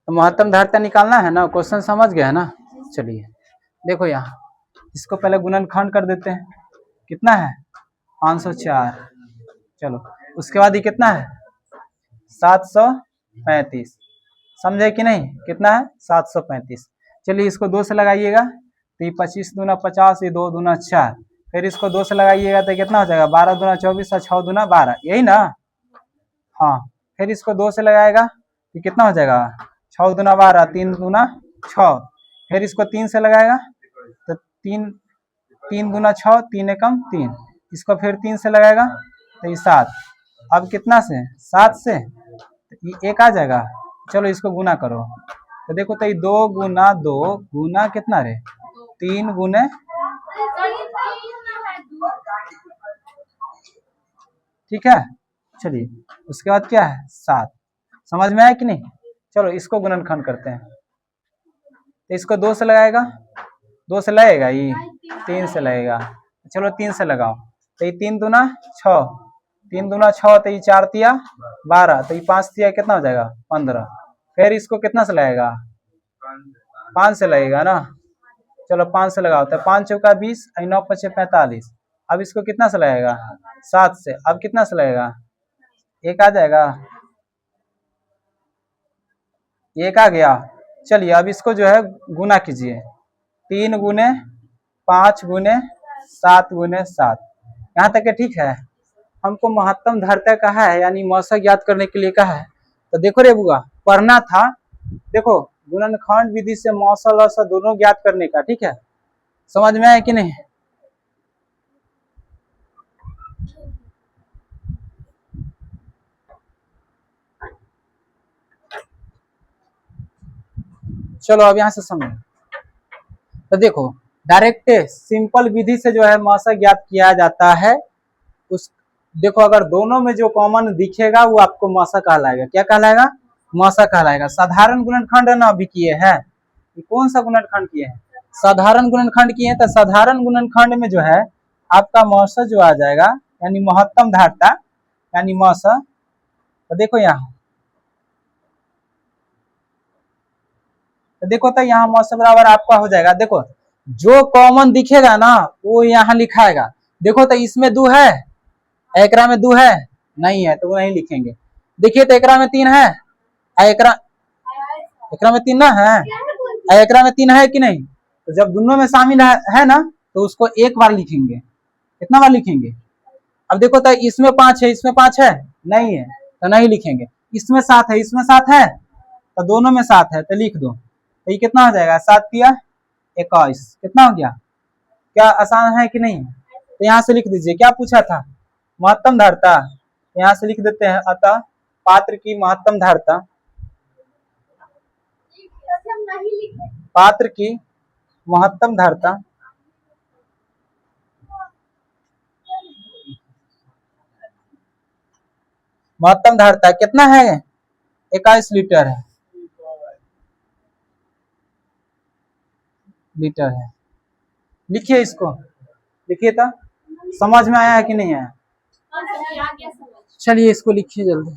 तो महत्तम धारिता निकालना है ना, क्वेश्चन समझ गया है ना। चलिए देखो यहाँ इसको पहले गुणनखंड कर देते हैं। कितना है 504। चलो उसके बाद ये कितना है 735। समझे कि नहीं, कितना है 735। चलिए इसको 2 से लगाइएगा तो ये 25 दूना 50, ये 2 दूना 4। फिर इसको 2 से लगाइएगा तो कितना हो जाएगा 12 दूना 24 और 6 दूना 12, यही ना। हाँ फिर इसको 2 से लगाएगा तो कितना हो जाएगा 6 दूना 12, 3 दूना 6। फिर इसको 3 से लगाएगा तो 3 दूना 6, 3 एकम 3। इसको फिर 3 से लगाएगा तो ये 7। अब कितना से 7 से तो ये 1 आ जाएगा। चलो इसको गुना करो तो देखो तो ये 2 गुना 2 गुना कितना रे 3 गुने, ठीक है। चलिए उसके बाद क्या है 7। समझ में आया कि नहीं। चलो इसको गुणनखंड करते हैं तो इसको 2 से लगाएगा, 2 से लगेगा ये 3 से लगेगा। चलो 3 से लगाओ तो ये 3 दूना 6, 3 दूना 6 तो ये 4 तिया 12, तो ये 5 तिया कितना हो जाएगा 15। फिर इसको कितना से लगेगा 5 से लगेगा ना। चलो 5 से लगाओ तो 5 चौका 20, 9 पचे 45। अब इसको कितना से लगेगा 7 से। अब कितना से लगेगा 1 आ जाएगा, 1 आ गया। चलिए अब इसको जो है गुना कीजिए 3 गुने 5 गुने 7 गुने 7। यहाँ तक के ठीक है। हमको महत्तम धारिता कहा है यानी मौसा ज्ञात करने के लिए कहा है। तो देखो रे बुआ पढ़ना था, देखो गुणनखंड विधि से मौसा लौसा दोनों ज्ञात करने का, ठीक है। समझ में आया कि नहीं। चलो अब यहाँ से समझो। तो देखो डायरेक्ट सिंपल विधि से जो है मौसा ज्ञात किया जाता है। उस देखो अगर दोनों में जो कॉमन दिखेगा वो आपको मौसा कहलाएगा। क्या कहलाएगा मौसा कहलाएगा। साधारण गुणनखंड ना अभी किए हैं, कौन सा गुणनखंड किए हैं साधारण गुणनखंड किए हैं। तो साधारण गुणनखंड में जो है आपका मौसा जो आ जाएगा यानी महत्तम धारिता यानी मौसा। तो देखो यहाँ तो देखो तो यहाँ मौसा बराबर आपका हो जाएगा। देखो जो कॉमन दिखेगा ना वो यहाँ लिखाएगा। देखो तो इसमें 2 है, एकरा में 2 है नहीं है तो वो नहीं लिखेंगे। देखिए तो एकरा में 3 है, एकरा में 3 ना है, एकरा में 3 है कि नहीं। तो जब दोनों में शामिल है ना तो उसको एक बार लिखेंगे। कितना बार लिखेंगे। अब देखो तो इसमें 5 है, इसमें 5 है नहीं है तो नहीं लिखेंगे। इसमें 7 है, इसमें 7 है तो दोनों में 7 है तो लिख दो। तो ये कितना हो जाएगा 7 तिया 21। कितना हो गया। क्या आसान है कि नहीं। तो यहाँ से लिख दीजिए क्या पूछा था महत्तम धारिता। यहाँ से लिख देते हैं अतः पात्र की महत्तम धारिता, पात्र की महत्तम धारिता महत्तम धारिता कितना है 21 लीटर है, लीटर है। लिखिए इसको, लिखिए तो समझ में आया है कि नहीं आया। चलिए इसको लिखिए जल्दी।